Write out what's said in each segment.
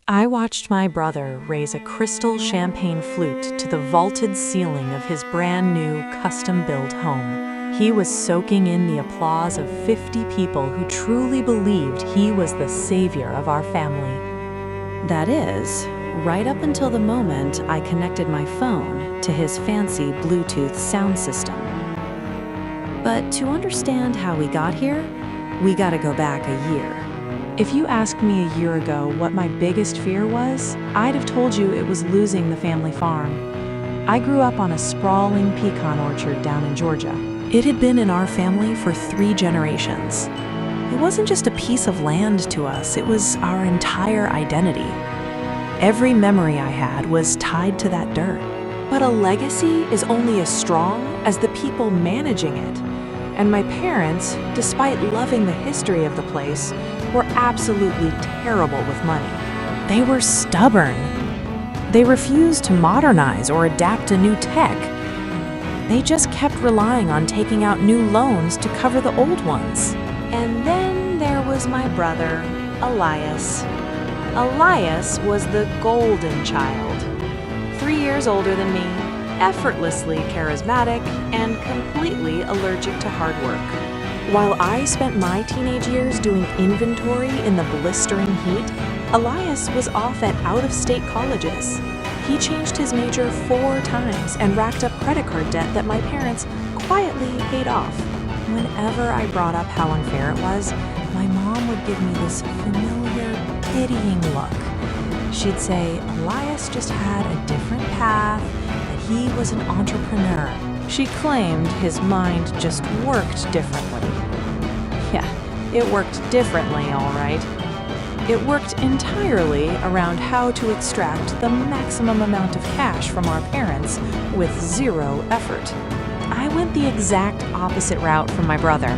I watched my brother raise a crystal champagne flute to the vaulted ceiling of his brand new custom-built home. He was soaking in the applause of 50 people who truly believed he was the savior of our family. That is, right up until the moment I connected my phone to his fancy Bluetooth sound system. But to understand how we got here, we gotta go back a year. If you asked me a year ago what my biggest fear was, I'd have told you it was losing the family farm. I grew up on a sprawling pecan orchard down in Georgia. It had been in our family for 3 generations. It wasn't just a piece of land to us, it was our entire identity. Every memory I had was tied to that dirt. But a legacy is only as strong as the people managing it. And my parents, despite loving the history of the place, were absolutely terrible with money. They were stubborn. They refused to modernize or adapt to new tech. They just kept relying on taking out new loans to cover the old ones. And then there was my brother, Elias. Elias was the golden child. 3 years older than me, effortlessly charismatic, and completely allergic to hard work. While I spent my teenage years doing inventory in the blistering heat, Elias was off at out-of-state colleges. He changed his major 4 times and racked up credit card debt that my parents quietly paid off. Whenever I brought up how unfair it was, my mom would give me this familiar, pitying look. She'd say Elias just had a different path, that he was an entrepreneur. She claimed his mind just worked differently. Yeah, it worked differently, all right. It worked entirely around how to extract the maximum amount of cash from our parents with 0 effort. I went the exact opposite route from my brother.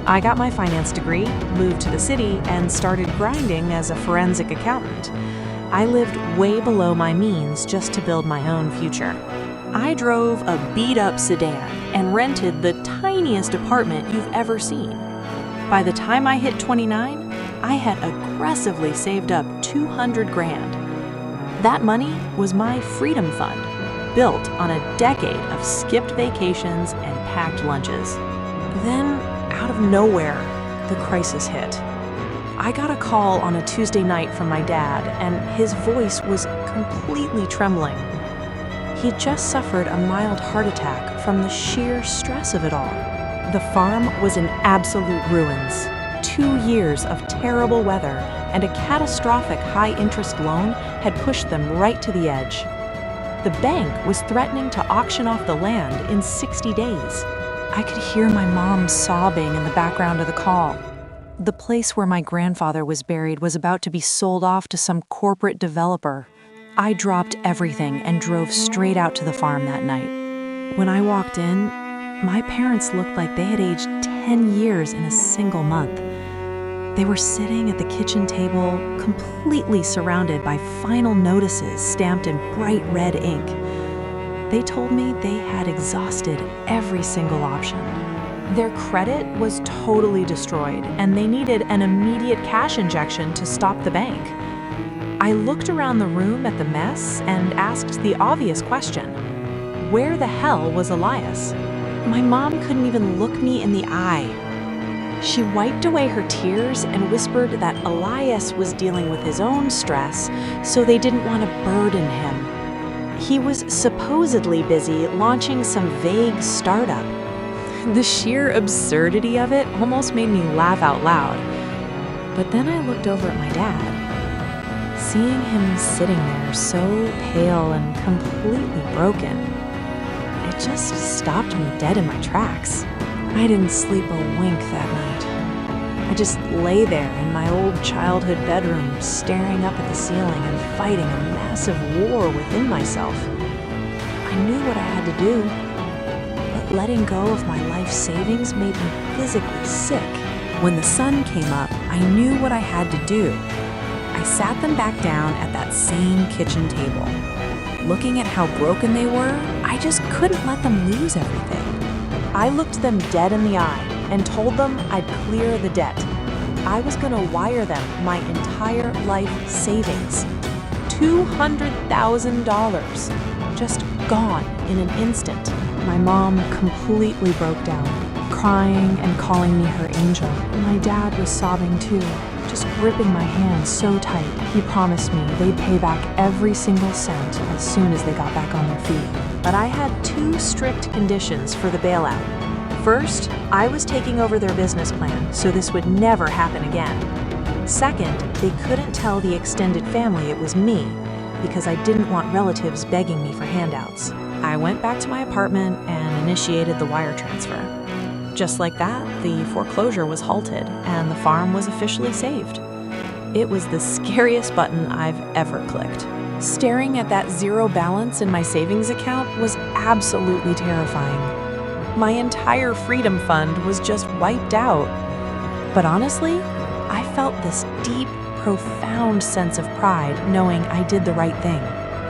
I got my finance degree, moved to the city, and started grinding as a forensic accountant. I lived way below my means just to build my own future. I drove a beat-up sedan and rented the tiniest apartment you've ever seen. By the time I hit 29, I had aggressively saved up 200 grand. That money was my freedom fund, built on a decade of skipped vacations and packed lunches. Then, out of nowhere, the crisis hit. I got a call on a Tuesday night from my dad, and his voice was completely trembling. He'd just suffered a mild heart attack from the sheer stress of it all. The farm was in absolute ruins. 2 years of terrible weather and a catastrophic high-interest loan had pushed them right to the edge. The bank was threatening to auction off the land in 60 days. I could hear my mom sobbing in the background of the call. The place where my grandfather was buried was about to be sold off to some corporate developer. I dropped everything and drove straight out to the farm that night. When I walked in, my parents looked like they had aged 10 years in a single month. They were sitting at the kitchen table, completely surrounded by final notices stamped in bright red ink. They told me they had exhausted every single option. Their credit was totally destroyed, and they needed an immediate cash injection to stop the bank. I looked around the room at the mess and asked the obvious question: where the hell was Elias? My mom couldn't even look me in the eye. She wiped away her tears and whispered that Elias was dealing with his own stress, so they didn't want to burden him. He was supposedly busy launching some vague startup. The sheer absurdity of it almost made me laugh out loud. But then I looked over at my dad. Seeing him sitting there so pale and completely broken, it just stopped me dead in my tracks. I didn't sleep a wink that night. I just lay there in my old childhood bedroom, staring up at the ceiling and fighting a massive war within myself. I knew what I had to do, but letting go of my life savings made me physically sick. When the sun came up, I knew what I had to do. I sat them back down at that same kitchen table. Looking at how broken they were, I just couldn't let them lose everything. I looked them dead in the eye and told them I'd clear the debt. I was going to wire them my entire life savings. $200,000. Just gone in an instant. My mom completely broke down, crying and calling me her angel. My dad was sobbing too, just gripping my hand so tight. He promised me they'd pay back every single cent as soon as they got back on their feet. But I had two strict conditions for the bailout. First, I was taking over their business plan, so this would never happen again. Second, they couldn't tell the extended family it was me, because I didn't want relatives begging me for handouts. I went back to my apartment and initiated the wire transfer. Just like that, the foreclosure was halted and the farm was officially saved. It was the scariest button I've ever clicked. Staring at that zero balance in my savings account was absolutely terrifying. My entire freedom fund was just wiped out. But honestly, I felt this deep, profound sense of pride knowing I did the right thing.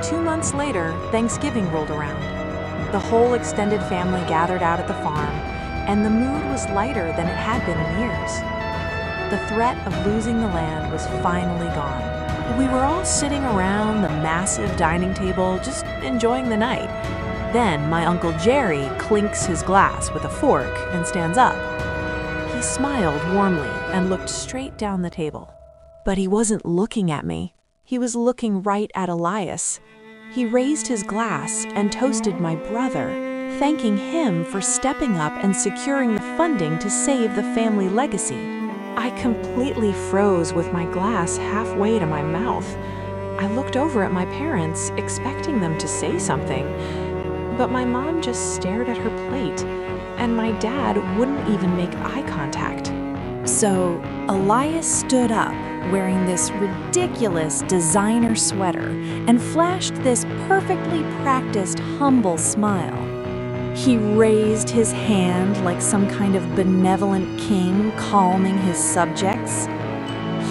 2 months later, Thanksgiving rolled around. The whole extended family gathered out at the farm, and the mood was lighter than it had been in years. The threat of losing the land was finally gone. We were all sitting around the massive dining table, just enjoying the night. Then my Uncle Jerry clinks his glass with a fork and stands up. He smiled warmly and looked straight down the table. But he wasn't looking at me. He was looking right at Elias. He raised his glass and toasted my brother, thanking him for stepping up and securing the funding to save the family legacy. I completely froze with my glass halfway to my mouth. I looked over at my parents, expecting them to say something, but my mom just stared at her plate, and my dad wouldn't even make eye contact. So Elias stood up, wearing this ridiculous designer sweater, and flashed this perfectly practiced, humble smile. He raised his hand like some kind of benevolent king calming his subjects.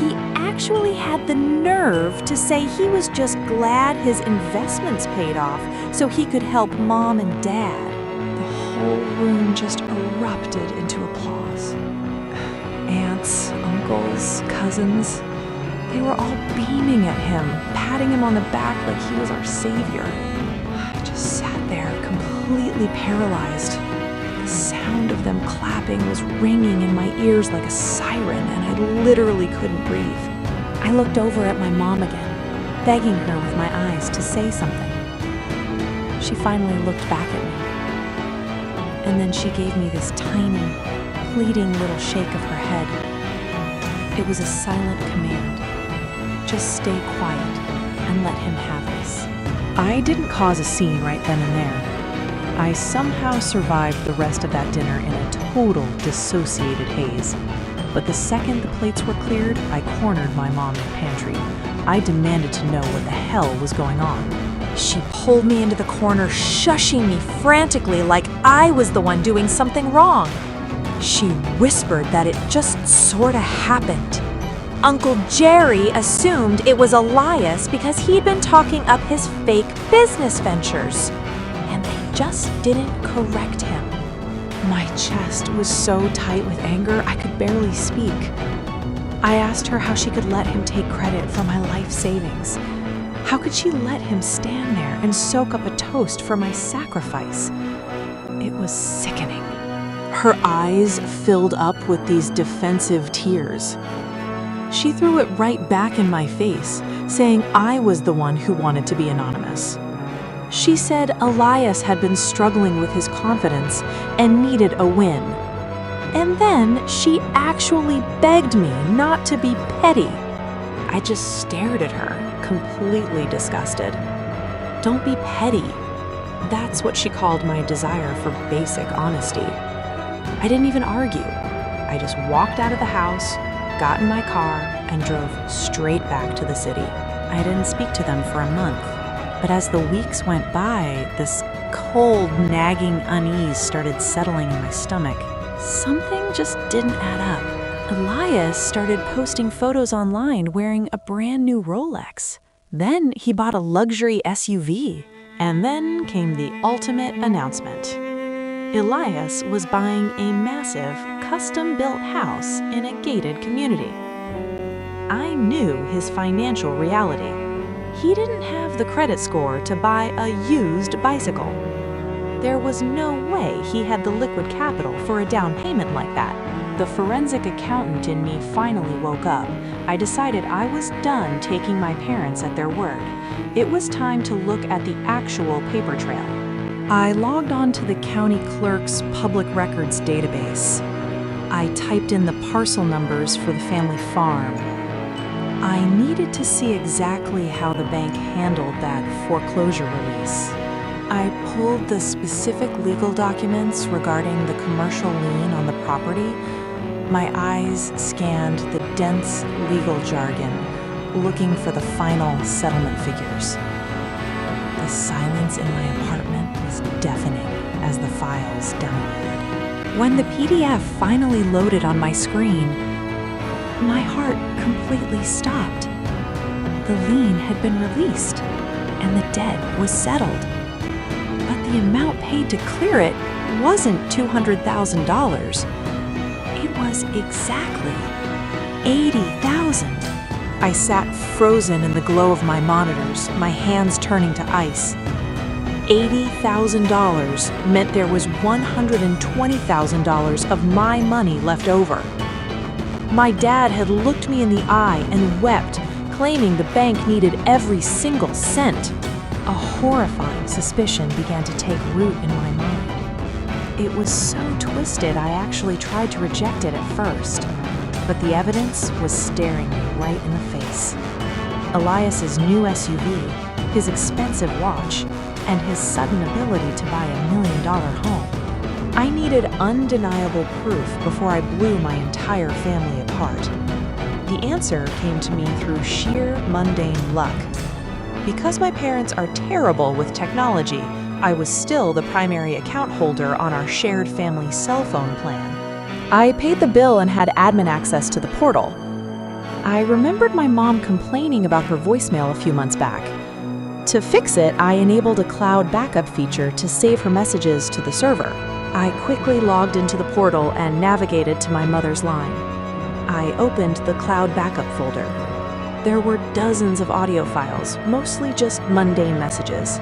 He actually had the nerve to say he was just glad his investments paid off so he could help Mom and Dad. The whole room just erupted into applause. Aunts, uncles, cousins, they were all beaming at him, patting him on the back like he was our savior. I just sat there completely paralyzed. The sound of them clapping was ringing in my ears like a siren, and I literally couldn't breathe. I looked over at my mom again, begging her with my eyes to say something. She finally looked back at me, and then she gave me this tiny, pleading little shake of her head. It was a silent command. Just stay quiet and let him have this. I didn't cause a scene right then and there. I somehow survived the rest of that dinner in a total dissociated haze. But the second the plates were cleared, I cornered my mom in the pantry. I demanded to know what the hell was going on. She pulled me into the corner, shushing me frantically like I was the one doing something wrong. She whispered that it just sorta happened. Uncle Jerry assumed it was Elias because he'd been talking up his fake business ventures. And they just didn't correct him. My chest was so tight with anger I could barely speak. I asked her how she could let him take credit for my life savings. How could she let him stand there and soak up a toast for my sacrifice? It was sickening. Her eyes filled up with these defensive tears. She threw it right back in my face, saying I was the one who wanted to be anonymous. She said Elias had been struggling with his confidence and needed a win. And then she actually begged me not to be petty. I just stared at her, completely disgusted. Don't be petty. That's what she called my desire for basic honesty. I didn't even argue. I just walked out of the house, got in my car, and drove straight back to the city. I didn't speak to them for a month. But as the weeks went by, this cold, nagging unease started settling in my stomach. Something just didn't add up. Elias started posting photos online wearing a brand new Rolex. Then he bought a luxury SUV. And then came the ultimate announcement. Elias was buying a massive, custom-built house in a gated community. I knew his financial reality. He didn't have the credit score to buy a used bicycle. There was no way he had the liquid capital for a down payment like that. The forensic accountant in me finally woke up. I decided I was done taking my parents at their word. It was time to look at the actual paper trail. I logged on to the county clerk's public records database. I typed in the parcel numbers for the family farm. I needed to see exactly how the bank handled that foreclosure release. I pulled the specific legal documents regarding the commercial lien on the property. My eyes scanned the dense legal jargon, looking for the final settlement figures. The silence in my apartment was deafening as the files downloaded. When the PDF finally loaded on my screen, my heart completely stopped. The lien had been released, and the debt was settled. But the amount paid to clear it wasn't $200,000. It was exactly $80,000. I sat frozen in the glow of my monitors, my hands turning to ice. $80,000 meant there was $120,000 of my money left over. My dad had looked me in the eye and wept, claiming the bank needed every single cent. A horrifying suspicion began to take root in my mind. It was so twisted I actually tried to reject it at first, but the evidence was staring me right in the face. Elias's new SUV, his expensive watch, and his sudden ability to buy $1 million home. I needed undeniable proof before I blew my entire family apart. The answer came to me through sheer mundane luck. Because my parents are terrible with technology, I was still the primary account holder on our shared family cell phone plan. I paid the bill and had admin access to the portal. I remembered my mom complaining about her voicemail a few months back. To fix it, I enabled a cloud backup feature to save her messages to the server. I quickly logged into the portal and navigated to my mother's line. I opened the cloud backup folder. There were dozens of audio files, mostly just mundane messages.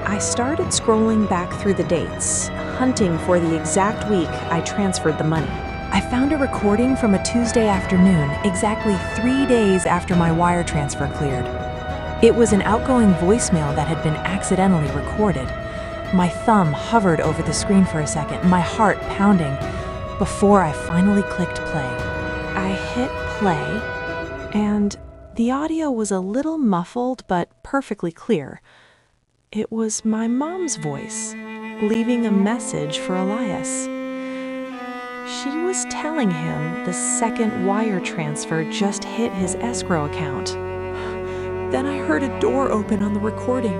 I started scrolling back through the dates, hunting for the exact week I transferred the money. I found a recording from a Tuesday afternoon, exactly 3 days after my wire transfer cleared. It was an outgoing voicemail that had been accidentally recorded. My thumb hovered over the screen for a second, my heart pounding, before I finally clicked play. I hit play, and the audio was a little muffled but perfectly clear. It was my mom's voice, leaving a message for Elias. She was telling him the second wire transfer just hit his escrow account. Then I heard a door open on the recording,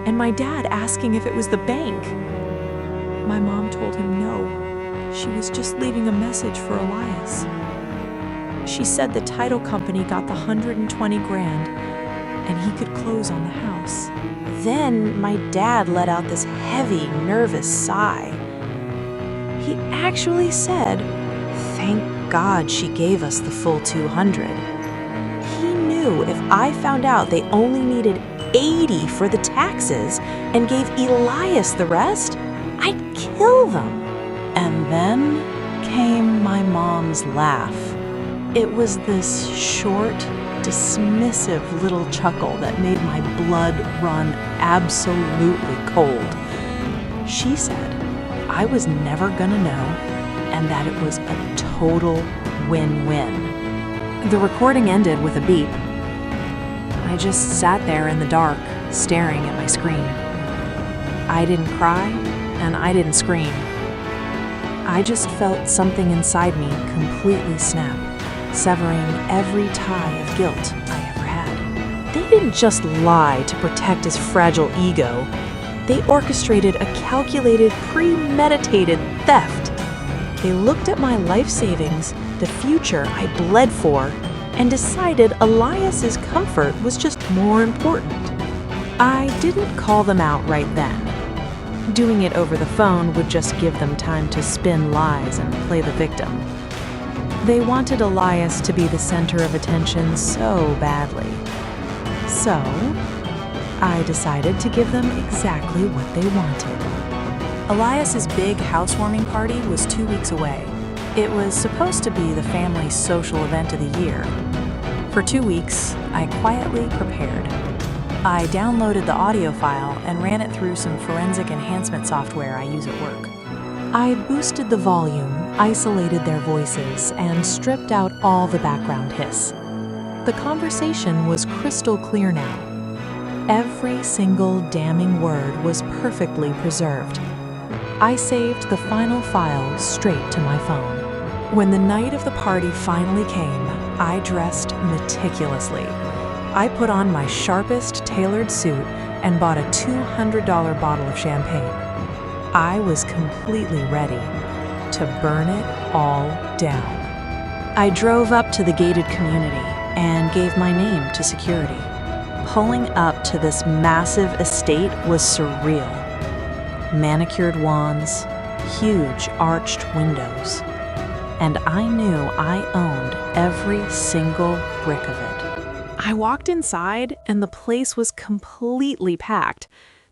and my dad asking if it was the bank. My mom told him no. She was just leaving a message for Elias. She said the title company got the $120,000 and he could close on the house. Then my dad let out this heavy, nervous sigh. He actually said, "Thank God she gave us the full $200. He knew if I found out they only needed $80 for the taxes and gave Elias the rest, I'd kill them." And then came my mom's laugh. It was this short, dismissive little chuckle that made my blood run absolutely cold. She said I was never gonna know and that it was a total win-win. The recording ended with a beep. I just sat there in the dark, staring at my screen. I didn't cry and I didn't scream. I just felt something inside me completely snap, severing every tie of guilt I ever had. They didn't just lie to protect his fragile ego. They orchestrated a calculated, premeditated theft. They looked at my life savings, the future I bled for, and decided Elias's comfort was just more important. I didn't call them out right then. Doing it over the phone would just give them time to spin lies and play the victim. They wanted Elias to be the center of attention so badly. So, I decided to give them exactly what they wanted. Elias's big housewarming party was 2 weeks away. It was supposed to be the family's social event of the year. For 2 weeks, I quietly prepared. I downloaded the audio file and ran it through some forensic enhancement software I use at work. I boosted the volume, isolated their voices, and stripped out all the background hiss. The conversation was crystal clear now. Every single damning word was perfectly preserved. I saved the final file straight to my phone. When the night of the party finally came, I dressed meticulously. I put on my sharpest tailored suit and bought a $200 bottle of champagne. I was completely ready to burn it all down. I drove up to the gated community and gave my name to security. Pulling up to this massive estate was surreal. Manicured lawns, huge arched windows, and I knew I owned every single brick of it. I walked inside and the place was completely packed.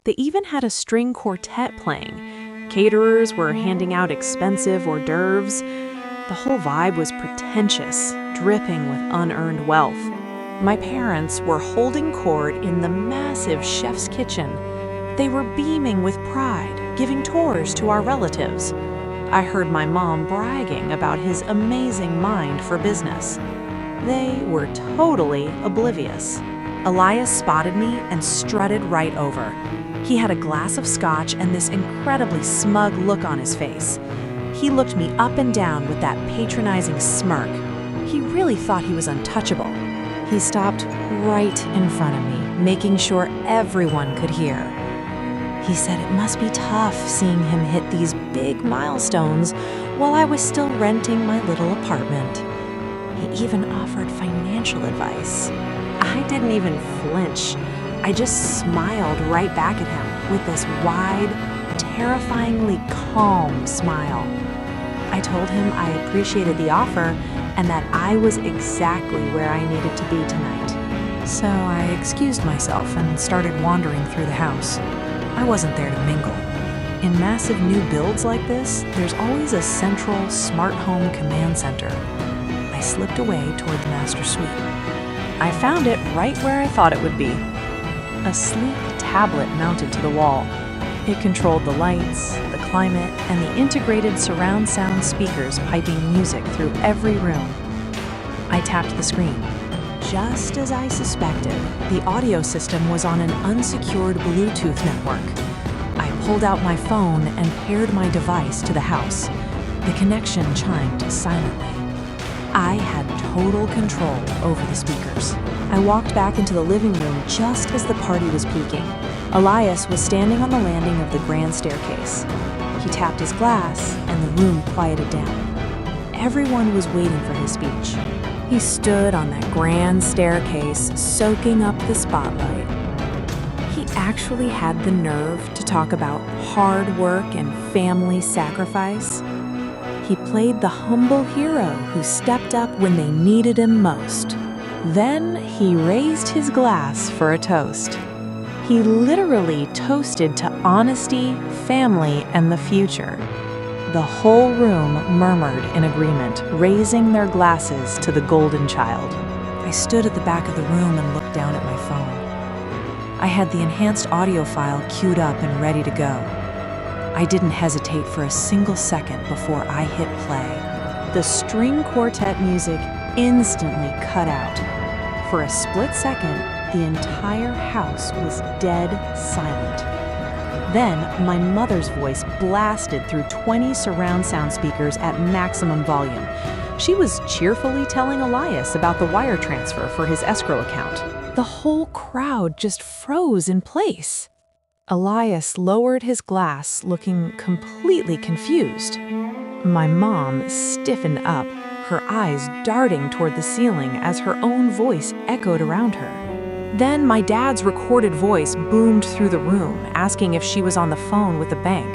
They even had a string quartet playing. Caterers were handing out expensive hors d'oeuvres. The whole vibe was pretentious, dripping with unearned wealth. My parents were holding court in the massive chef's kitchen. They were beaming with pride, giving tours to our relatives. I heard my mom bragging about his amazing mind for business. They were totally oblivious. Elias spotted me and strutted right over. He had a glass of scotch and this incredibly smug look on his face. He looked me up and down with that patronizing smirk. He really thought he was untouchable. He stopped right in front of me, making sure everyone could hear. He said it must be tough seeing him hit these big milestones while I was still renting my little apartment. He even offered financial advice. I didn't even flinch. I just smiled right back at him with this wide, terrifyingly calm smile. I told him I appreciated the offer and that I was exactly where I needed to be tonight. So I excused myself and started wandering through the house. I wasn't there to mingle. In massive new builds like this, there's always a central smart home command center. I slipped away toward the master suite. I found it right where I thought it would be. A sleek tablet mounted to the wall. It controlled the lights, the climate, and the integrated surround sound speakers piping music through every room. I tapped the screen. Just as I suspected, the audio system was on an unsecured Bluetooth network. I pulled out my phone and paired my device to the house. The connection chimed silently. I had total control over the speakers. I walked back into the living room just as the party was peaking. Elias was standing on the landing of the grand staircase. He tapped his glass, and the room quieted down. Everyone was waiting for his speech. He stood on that grand staircase, soaking up the spotlight. He actually had the nerve to talk about hard work and family sacrifice. He played the humble hero who stepped up when they needed him most. Then he raised his glass for a toast. He literally toasted to honesty, family, and the future. The whole room murmured in agreement, raising their glasses to the golden child. I stood at the back of the room and looked down at my phone. I had the enhanced audio file queued up and ready to go. I didn't hesitate for a single second before I hit play. The string quartet music instantly cut out. For a split second, the entire house was dead silent. Then, my mother's voice blasted through 20 surround sound speakers at maximum volume. She was cheerfully telling Elias about the wire transfer for his escrow account. The whole crowd just froze in place. Elias lowered his glass, looking completely confused. My mom stiffened up, her eyes darting toward the ceiling as her own voice echoed around her. Then my dad's recorded voice boomed through the room, asking if she was on the phone with the bank.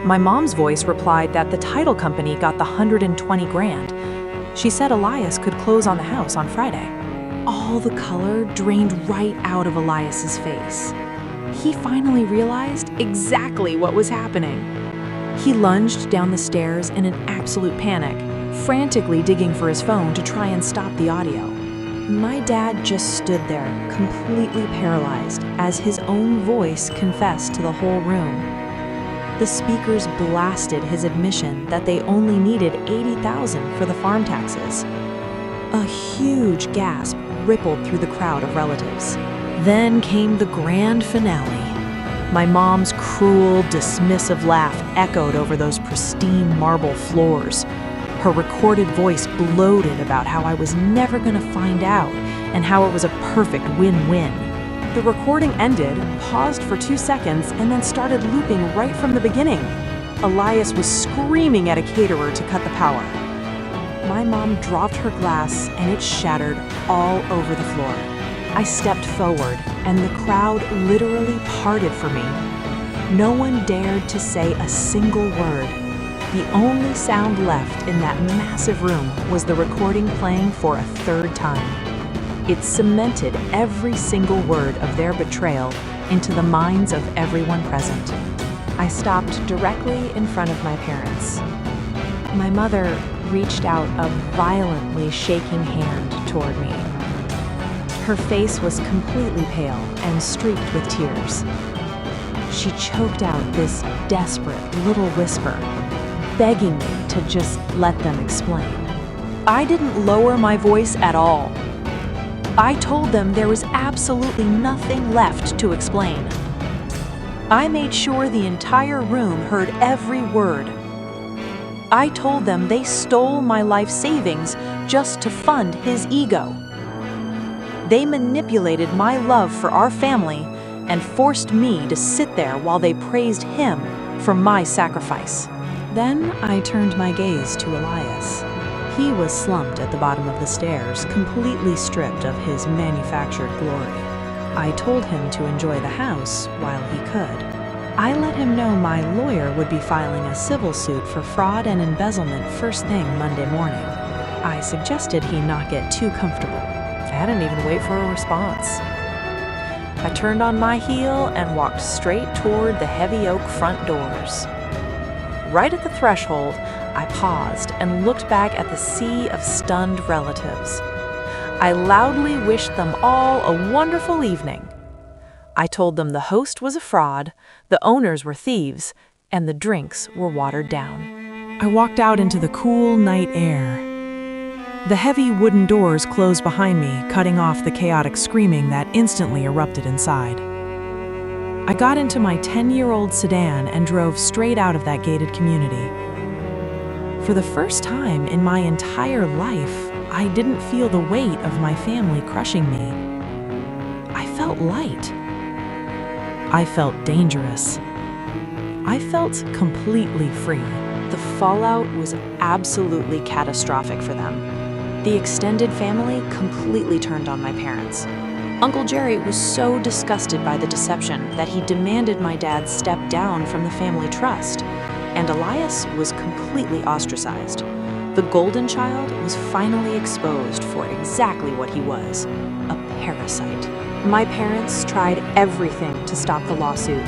My mom's voice replied that the title company got the $120,000. She said Elias could close on the house on Friday. all the color drained right out of Elias's face. He finally realized exactly what was happening. He lunged down the stairs in an absolute panic, frantically digging for his phone to try and stop the audio. My dad just stood there, completely paralyzed, as his own voice confessed to the whole room. The speakers blasted his admission that they only needed $80,000 for the farm taxes. A huge gasp rippled through the crowd of relatives. Then came the grand finale. My mom's cruel, dismissive laugh echoed over those pristine marble floors. Her recorded voice gloated about how I was never going to find out and how it was a perfect win-win. The recording ended, paused for 2 seconds, and then started looping right from the beginning. Elias was screaming at a caterer to cut the power. My mom dropped her glass and it shattered all over the floor. I stepped forward and the crowd literally parted for me. No one dared to say a single word. The only sound left in that massive room was the recording playing for a third time. It cemented every single word of their betrayal into the minds of everyone present. I stopped directly in front of my parents. My mother reached out a violently shaking hand toward me. Her face was completely pale and streaked with tears. She choked out this desperate little whisper, begging me to just let them explain. I didn't lower my voice at all. I told them there was absolutely nothing left to explain. I made sure the entire room heard every word. I told them they stole my life savings just to fund his ego. They manipulated my love for our family and forced me to sit there while they praised him for my sacrifice. Then I turned my gaze to Elias. He was slumped at the bottom of the stairs, completely stripped of his manufactured glory. I told him to enjoy the house while he could. I let him know my lawyer would be filing a civil suit for fraud and embezzlement first thing Monday morning. I suggested he not get too comfortable. I didn't even wait for a response. I turned on my heel and walked straight toward the heavy oak front doors. Right at the threshold, I paused and looked back at the sea of stunned relatives. I loudly wished them all a wonderful evening. I told them the host was a fraud, the owners were thieves, and the drinks were watered down. I walked out into the cool night air. The heavy wooden doors closed behind me, cutting off the chaotic screaming that instantly erupted inside. I got into my 10-year-old sedan and drove straight out of that gated community. For the first time in my entire life, I didn't feel the weight of my family crushing me. I felt light. I felt dangerous. I felt completely free. The fallout was absolutely catastrophic for them. The extended family completely turned on my parents. Uncle Jerry was so disgusted by the deception that he demanded my dad step down from the family trust, and Elias was completely ostracized. The golden child was finally exposed for exactly what he was, a parasite. My parents tried everything to stop the lawsuit.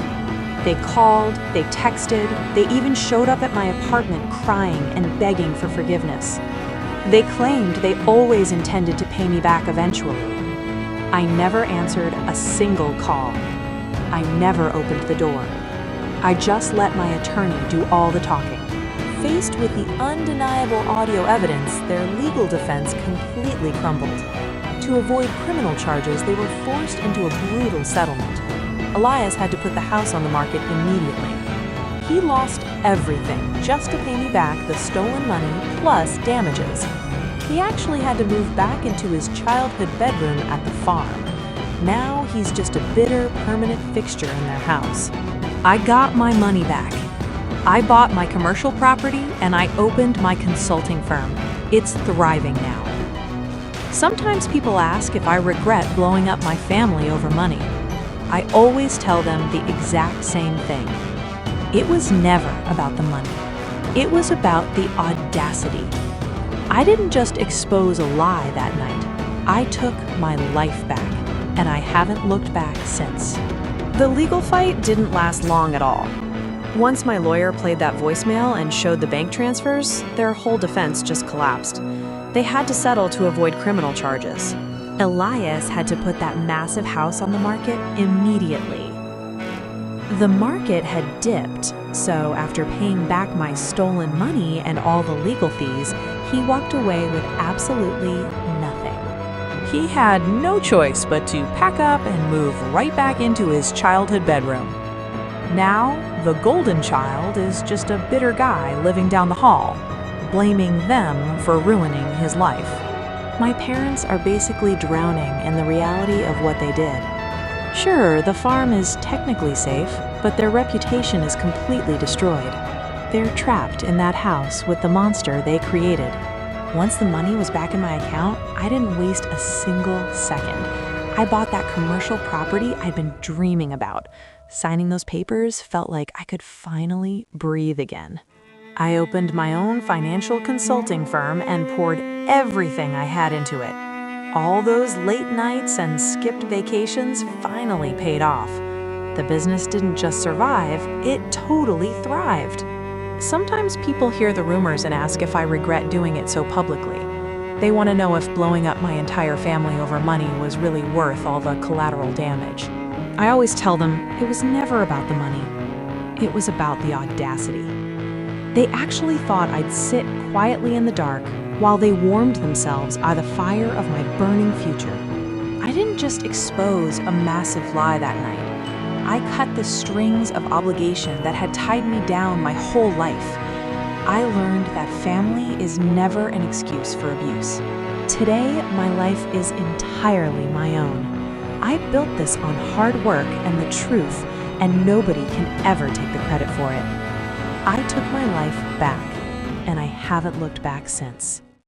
They called, they texted, they even showed up at my apartment crying and begging for forgiveness. They claimed they always intended to pay me back eventually. I never answered a single call. I never opened the door. I just let my attorney do all the talking. Faced with the undeniable audio evidence, their legal defense completely crumbled. To avoid criminal charges, they were forced into a brutal settlement. Elias had to put the house on the market immediately. He lost everything just to pay me back the stolen money plus damages. He actually had to move back into his childhood bedroom at the farm. Now he's just a bitter, permanent fixture in their house. I got my money back. I bought my commercial property and I opened my consulting firm. It's thriving now. Sometimes people ask if I regret blowing up my family over money. I always tell them the exact same thing. It was never about the money. It was about the audacity. I didn't just expose a lie that night. I took my life back, and I haven't looked back since. The legal fight didn't last long at all. Once my lawyer played that voicemail and showed the bank transfers, their whole defense just collapsed. They had to settle to avoid criminal charges. Elias had to put that massive house on the market immediately. The market had dipped, so after paying back my stolen money and all the legal fees, he walked away with absolutely nothing. He had no choice but to pack up and move right back into his childhood bedroom. Now, the golden child is just a bitter guy living down the hall, blaming them for ruining his life. My parents are basically drowning in the reality of what they did. Sure, the farm is technically safe, but their reputation is completely destroyed. They're trapped in that house with the monster they created. Once the money was back in my account, I didn't waste a single second. I bought that commercial property I'd been dreaming about. Signing those papers felt like I could finally breathe again. I opened my own financial consulting firm and poured everything I had into it. All those late nights and skipped vacations finally paid off. The business didn't just survive, it totally thrived. Sometimes people hear the rumors and ask if I regret doing it so publicly. They want to know if blowing up my entire family over money was really worth all the collateral damage. I always tell them it was never about the money. It was about the audacity. They actually thought I'd sit quietly in the dark while they warmed themselves by the fire of my burning future. I didn't just expose a massive lie that night. I cut the strings of obligation that had tied me down my whole life. I learned that family is never an excuse for abuse. Today, my life is entirely my own. I built this on hard work and the truth, and nobody can ever take the credit for it. I took my life back, and I haven't looked back since.